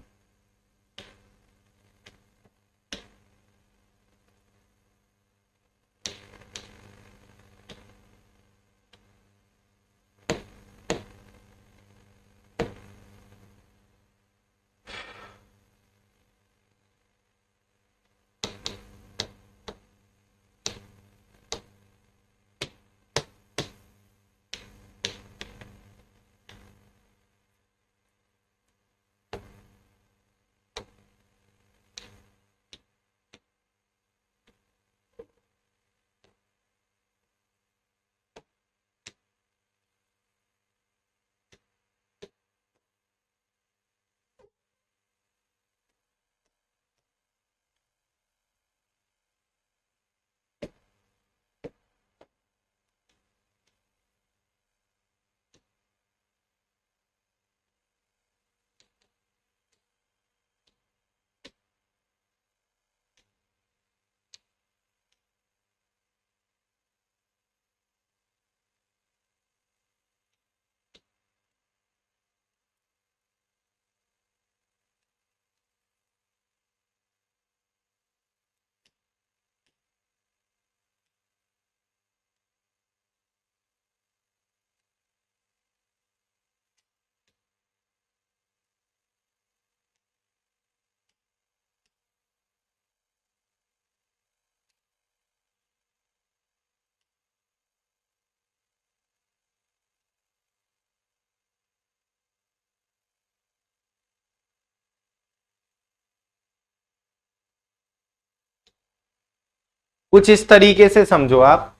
कुछ इस तरीके से समझो आप।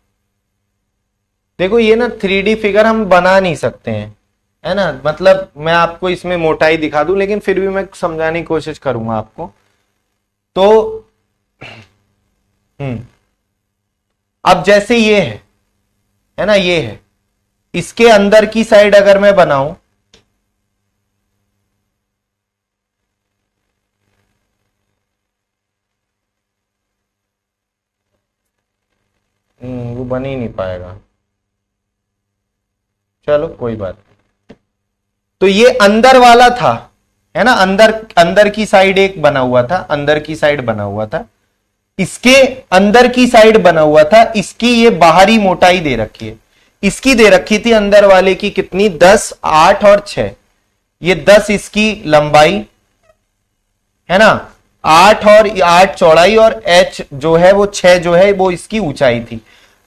देखो ये ना 3D फिगर हम बना नहीं सकते हैं, है ना, मतलब मैं आपको इसमें मोटाई दिखा दूं, लेकिन फिर भी मैं समझाने की कोशिश करूंगा आपको। तो अब जैसे ये है ना, ये है, इसके अंदर की साइड अगर मैं बनाऊं, वो बन ही नहीं पाएगा, चलो कोई बात नहीं। तो ये अंदर वाला था, है ना, अंदर अंदर की साइड एक बना हुआ था, अंदर की साइड बना हुआ था, इसके अंदर की साइड बना हुआ था, इसकी ये बाहरी मोटाई दे रखी है, इसकी दे रखी थी अंदर वाले की कितनी, 10, 8 और 6, ये 10 इसकी लंबाई है ना, 8 और 8 चौड़ाई, और h जो है वो 6 जो है वो इसकी ऊंचाई थी।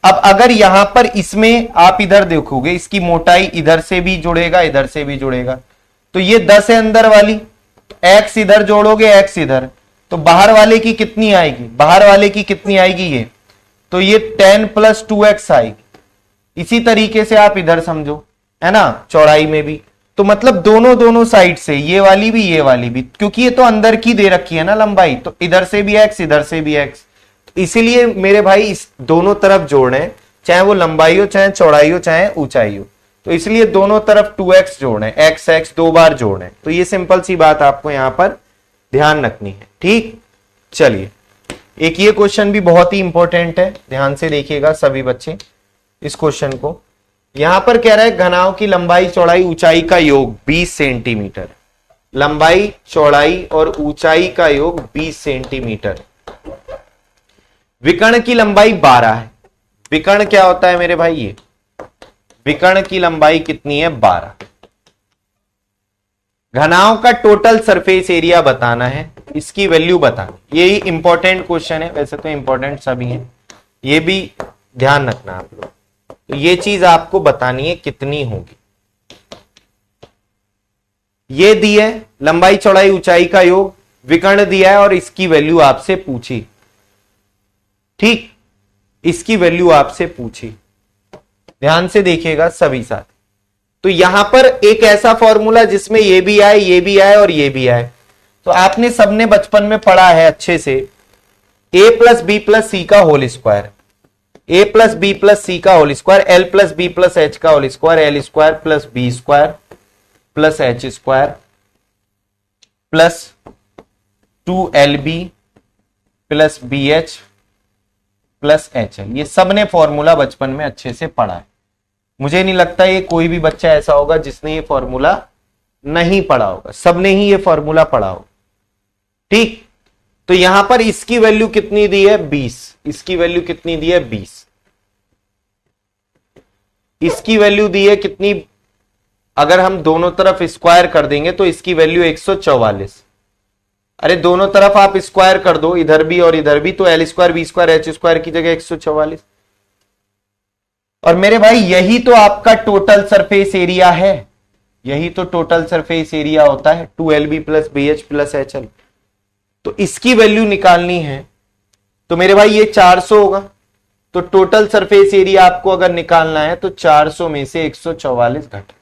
अब अगर यहां पर इसमें आप इधर देखोगे, इसकी मोटाई इधर से भी जुड़ेगा, इधर से भी जुड़ेगा, तो ये 10 है अंदर वाली, तो x इधर जोड़ोगे, x इधर, तो बाहर वाले की कितनी आएगी, बाहर वाले की कितनी आएगी ये, तो ये 10 + 2x आएगी। इसी तरीके से आप इधर समझो, है ना, चौड़ाई में भी, तो मतलब दोनों साइड से, ये वाली भी ये वाली भी, क्योंकि ये तो अंदर की दे रखी है ना लंबाई, तो इधर से भी x, इधर से भी x, तो इसीलिए मेरे भाई इस दोनों तरफ जोड़ने, चाहे वो लंबाई हो, चाहे चौड़ाई हो, चाहे ऊंचाई हो, तो इसलिए दोनों तरफ 2x जोड़ने, x 2 बार जोड़ने। तो ये सिंपल सी बात आपको यहां पर ध्यान रखनी है, ठीक। चलिए, एक ये क्वेश्चन भी बहुत ही इंपॉर्टेंट है, ध्यान से देखिएगा सभी बच्चे इस क्वेश्चन को। यहां पर कह रहा है घनाव की लंबाई चौड़ाई ऊंचाई का योग 20 सेंटीमीटर, लंबाई चौड़ाई और ऊंचाई का योग 20 सेंटीमीटर, विकर्ण की लंबाई 12 है। विकर्ण क्या होता है मेरे भाई, ये विकर्ण की लंबाई कितनी है, 12। घनाव का टोटल सरफेस एरिया बताना है, इसकी वैल्यू बतानी, यही इंपॉर्टेंट क्वेश्चन है, वैसे तो इंपॉर्टेंट सभी हैं, ये भी ध्यान रखना आप लोग। तो ये चीज आपको बतानी है कितनी होगी, ये दी है लंबाई चौड़ाई ऊंचाई का योग, विकर्ण दिया है और इसकी वैल्यू आपसे पूछी, ठीक, इसकी वैल्यू आपसे पूछी, ध्यान से देखिएगा सभी साथ। तो यहां पर एक ऐसा फॉर्मूला जिसमें ये भी आए, ये भी आए और ये भी आए, तो आपने सबने बचपन में पढ़ा है अच्छे से, a + b + c का whole square, a + b + c का whole square, l + b + h का whole square, l² + b² + h² plus 2lb + bh + hl, ये सबने फॉर्मूला बचपन में अच्छे से पढ़ा है। मुझे नहीं लगता ये कोई भी बच्चा ऐसा होगा जिसने ये फॉर्मूला नहीं पढ़ा होगा, सबने ही ये फॉर्मूला पढ़ा होगा, ठीक। तो यहां पर इसकी वैल्यू कितनी दी है, 20, इसकी वैल्यू कितनी दी है, 20, इसकी वैल्यू दी है कितनी, अगर हम दोनों तरफ स्क्वायर कर देंगे तो इसकी वैल्यू 144, अरे दोनों तरफ आप स्क्वायर कर दो, इधर भी और इधर भी, तो l² b² h² की जगह 144। और मेरे भाई यही तो आपका टोटल सरफेस एरिया है, यही तो टोटल सरफेस एरिया होता है, 2lb + bh + hl। तो इसकी वैल्यू निकालनी है, तो मेरे भाई ये 400 होगा, तो टोटल सरफेस एरिया आपको अगर निकालना है तो 400 में से 144 घट,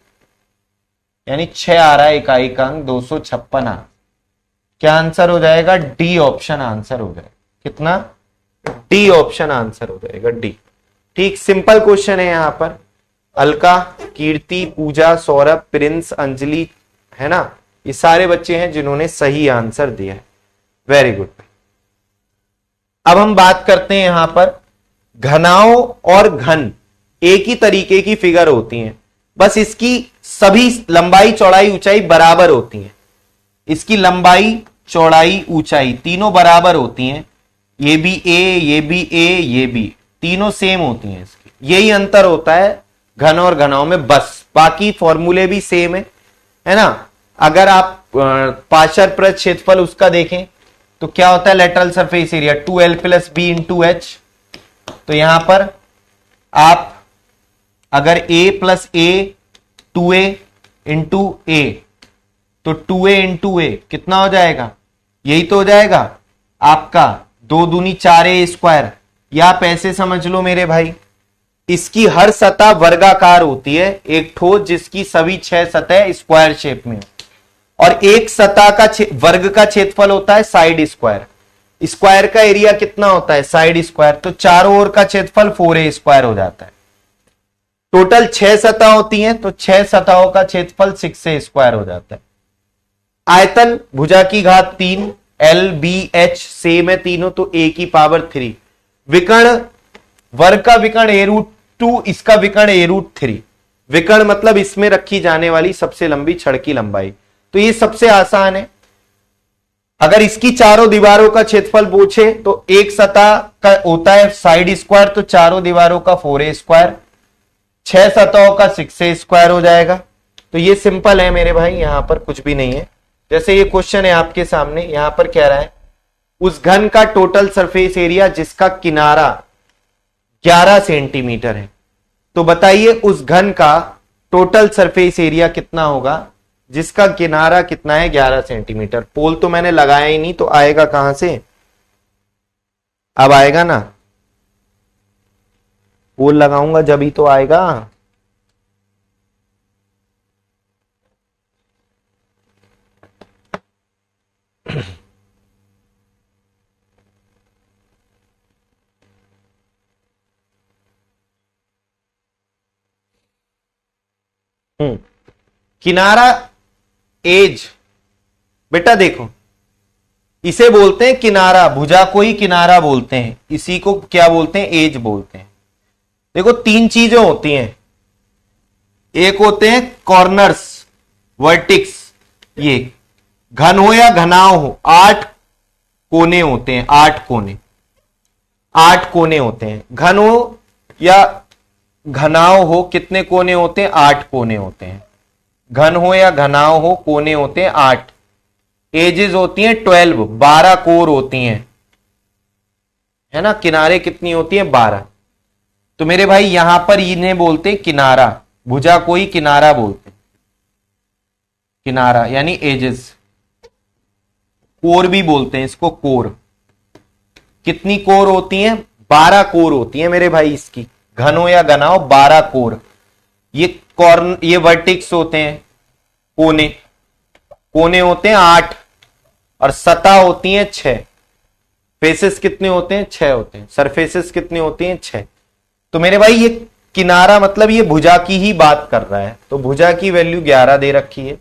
यानी 6 आ रहा है इकाई का अंक, 256 आ, क्या आंसर हो जाएगा, डी ऑप्शन आंसर हो जाएगा, कितना, डी ऑप्शन आंसर हो जाएगा, डी, ठीक। सिंपल क्वेश्चन है यहां पर, अलका, कीर्ति, पूजा, सौरभ, प्रिंस, अंजलि, है ना, ये सारे बच्चे हैं जिन्होंने सही आंसर दिया है, वेरी गुड। अब हम बात करते हैं यहां पर, घनाओं और घन एक ही तरीके की फिगर होती हैं, बस इसकी सभी लंबाई चौड़ाई ऊंचाई बराबर होती हैं, इसकी लंबाई चौड़ाई ऊंचाई तीनों बराबर होती हैं, ये भी a, ये भी a, ये भी, तीनों सेम होती हैं इसकी, यही अंतर होता है घन और घनाओं में, बस बाकी फॉर्मूले भी सेम है ना। अगर आप पार्श्व पृष्ठ क्षेत्रफल उसका देखें तो क्या होता है, lateral surface area 2l + b × h, तो यहां पर आप अगर a + a 2a × a, तो 2a × a कितना हो जाएगा, यही तो हो जाएगा आपका 2 दूनी 4a², या आप ऐसे समझ लो मेरे भाई, इसकी हर सतह वर्गाकार होती है, एक ठोस जिसकी सभी 6 सतह स्क्वायर शेप में, और एक सतह का वर्ग का क्षेत्रफल होता है साइड स्क्वायर। स्क्वायर का एरिया कितना होता है साइड स्क्वायर, तो चारों ओर का क्षेत्रफल 4a स्क्वायर हो जाता है। टोटल 6 सतह होती हैं, तो 6 सतहों का क्षेत्रफल 6a स्क्वायर हो जाता है। आयतन भुजा की घात 3, एल बी एच सेम है तीनों, तो a की पावर 3। विकर्ण वर्ग का विकर्ण a√2, इसका विकर्ण a√3। विकर्ण मतलब इसमें रखी जाने वाली सबसे लंबी छड़ की लंबाई, तो ये सबसे आसान है। अगर इसकी चारों दीवारों का क्षेत्रफल पूछे तो एक सतह का होता है साइड स्क्वायर, तो चारों दीवारों का 4a स्क्वायर, 6 सतहों का 6a स्क्वायर हो जाएगा। तो ये सिंपल है मेरे भाई, यहां पर कुछ भी नहीं है। जैसे ये क्वेश्चन है आपके सामने, यहां पर कह रहा है उस घन का टोटल सरफेस एरिया जिसका किनारा 11 सेंटीमीटर है, तो बताइए उस घन का टोटल सरफेस एरिया कितना होगा जिसका किनारा कितना है 11 सेंटीमीटर। पोल तो मैंने लगाया ही नहीं, तो आएगा कहां से, अब आएगा ना, पोल लगाऊंगा जब ही तो आएगा। किनारा एज, बेटा देखो इसे बोलते हैं किनारा, भुजा को ही किनारा बोलते हैं, इसी को क्या बोलते हैं, एज बोलते हैं। देखो 3 चीजें होती हैं, एक होते हैं कॉर्नर्स, वर्टिक्स, ये घन हो या घनाव हो, 8 कोने होते हैं, 8 कोने, 8 कोने होते हैं। घन हो या घनाव हो कितने कोने होते हैं, 8 कोने होते हैं। घन हो या घनाव हो कोने होते हैं 8। एजेस होती हैं 12, 12 कोर होती हैं, है ना। किनारे कितनी होती हैं, 12। तो मेरे भाई यहां पर इन्हें बोलते हैं किनारा, भुजा को ही किनारा बोलते हैं, किनारा यानी एजेस। कोर भी बोलते हैं इसको, कोर। कितनी कोर होती हैं, 12 कोर होती हैं मेरे भाई इसकी, घन हो या घनाव 12 कोर। ये कॉर्न, ये वर्टिक्स होते हैं, कोने, कोने होते हैं 8, और सतह होती हैं 6। फेसेस कितने होते हैं, 6 होते हैं। सरफेसेस कितनी होती हैं, 6। तो मेरे भाई ये किनारा मतलब ये भुजा की ही बात कर रहा है, तो भुजा की वैल्यू 11 दे रखी है।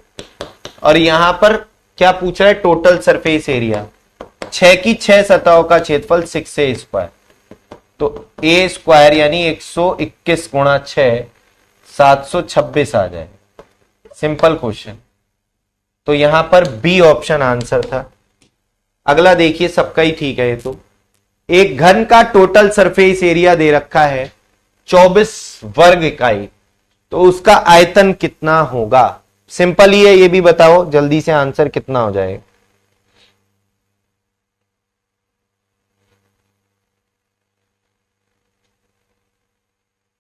और यहां पर क्या पूछ रहा है, टोटल सरफेस एरिया, 6 की 6 सतहों का क्षेत्रफल 6a स्क्वायर, तो a स्क्वायर यानी 121 गुणा 6, 726 आ जाएगा। सिंपल क्वेश्चन, तो यहां पर बी ऑप्शन आंसर था। अगला देखिए, सबका ही ठीक है ये तो। एक घन का टोटल सरफेस एरिया दे रखा है 24 वर्ग इकाई, तो उसका आयतन कितना होगा। सिंपल ही है, ये भी बताओ जल्दी से आंसर कितना हो जाएगा।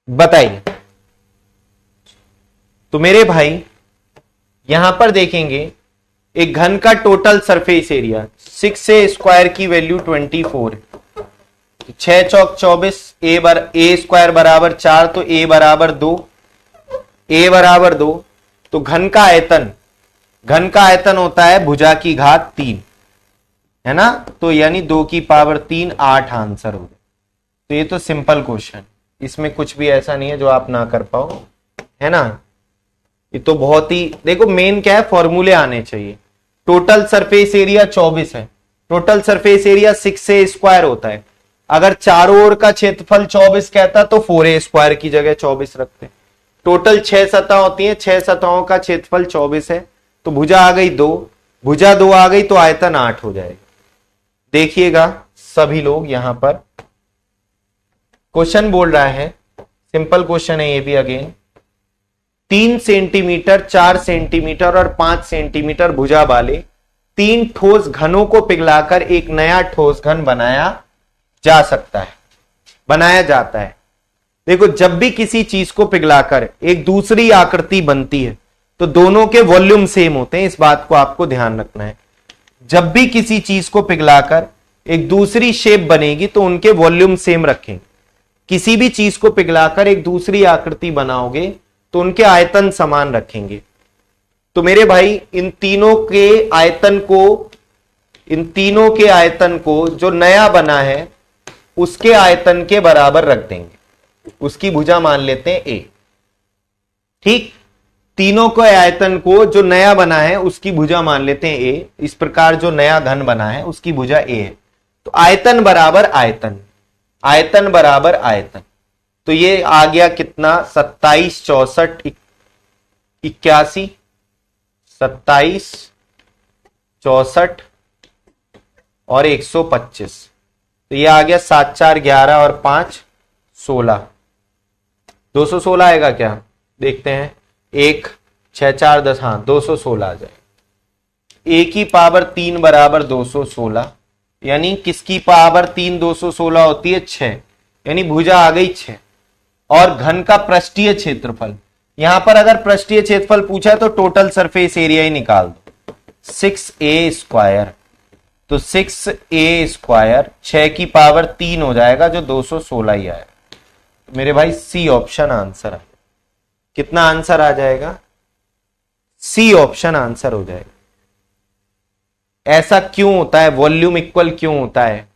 बताइए। तो मेरे भाई यहां पर देखेंगे एक घन का total surface area 6a square की वैल्यू 24 है, 6 चौक 24, ए स्क्वायर बराबर 4, तो a बराबर 2, a बराबर 2। तो घन का आयतन होता है भुजा की घात 3, है ना, तो यानी 2 की पावर 3, 8 आंसर हो गया। तो ये तो सिंपल क्वेश्चन, इसमें कुछ भी ऐसा नहीं है जो आप ना कर पाओ, है ना। ये तो बहुत ही, देखो मेन क्या है, फॉर्मूले आने चाहिए। टोटल सरफेस एरिया 24 है, total surface area 6a square होता है। अगर चारों ओर का क्षेत्रफल 24 कहता तो 4a स्क्वायर की जगह 24 रखते। टोटल 6 सतह होती हैं, 6 सतहों का क्षेत्रफल 24 है, तो भुजा आ गई 2, भुजा 2 आ गई तो आयतन 8 हो जाएगा। देखिएगा सभी लोग, यहां पर क्वेश्चन बोल रहा है, सिंपल क्वेश्चन है ये भी अगेन, 3 सेंटीमीटर, 4 सेंटीमीटर और 5 सेंटीमीटर भुजा वाले 3 ठोस घनों को पिघलाकर एक नया ठोस घन बनाया जाता है। देखो जब भी किसी चीज को पिघलाकर एक दूसरी आकृति बनती है तो दोनों के वॉल्यूम सेम होते हैं, इस बात को आपको ध्यान रखना है। जब भी किसी चीज को पिघलाकर एक दूसरी शेप बनेगी तो उनके वॉल्यूम सेम रखेंगे। किसी भी चीज को पिघलाकर एक दूसरी आकृति बनाओगे तो उनके आयतन समान रखेंगे। तो मेरे भाई इन तीनों के आयतन को जो नया बना है उसके आयतन के बराबर रख देंगे, उसकी भुजा मान लेते हैं ए। ठीक, तीनों के आयतन को जो नया बना है उसकी भुजा मान लेते हैं ए। इस प्रकार जो नया घन बना है उसकी भुजा ए है। तो आयतन बराबर आयतन, आयतन बराबर आयतन। तो ये आ गया कितना, 27, 64, 81, 27, 64 और 125। तो ये आ गया 7, 4, 11 और 5, 16। 216 आएगा क्या, देखते हैं। 1, 6, 4, 10, हाँ 216 आ जाए। ए की पावर 3 बराबर 216, यानी किसकी पावर 3 216 होती है, 6, यानी भुजा आ गई 6। और घन का पृष्ठीय क्षेत्रफल, यहां पर अगर पृष्ठीय क्षेत्रफल पूछा है तो टोटल सरफेस एरिया ही निकाल दो, 6a स्क्वायर। तो 6a स्क्वायर 6 की पावर 3 हो जाएगा जो 216 ही आएगा। तो मेरे भाई सी ऑप्शन आंसर है। कितना आंसर आ जाएगा, सी ऑप्शन आंसर हो जाएगा। ऐसा क्यों होता है, वॉल्यूम इक्वल क्यों होता है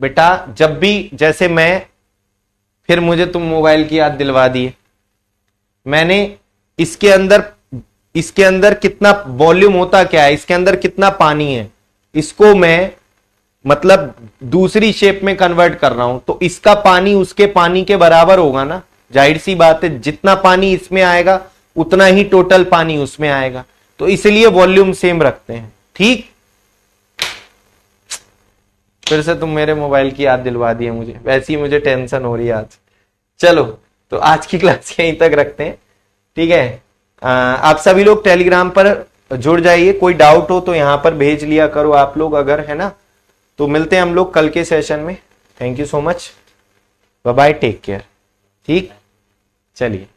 बेटा, जब भी जैसे मैं, फिर मुझे तुम मोबाइल की याद दिलवा दिए, मैंने इसके अंदर कितना वॉल्यूम होता क्या है, इसके अंदर कितना पानी है, इसको मैं मतलब दूसरी शेप में कन्वर्ट कर रहा हूं, तो इसका पानी उसके पानी के बराबर होगा ना, जाहिर सी बात है। जितना पानी इसमें आएगा उतना ही टोटल पानी उसमें आएगा, तो इसलिए वॉल्यूम सेम रखते हैं। ठीक, फिर से तुम मेरे मोबाइल की याद दिलवा दी है मुझे, वैसे ही मुझे टेंशन हो रही है आज। चलो, तो आज की क्लास यहीं तक रखते हैं, ठीक है। आप सभी लोग टेलीग्राम पर जुड़ जाइए, कोई डाउट हो तो यहां पर भेज लिया करो आप लोग, अगर है ना। तो मिलते हैं हम लोग कल के सेशन में। Thank you so much, bye bye, take care. ठीक, चलिए।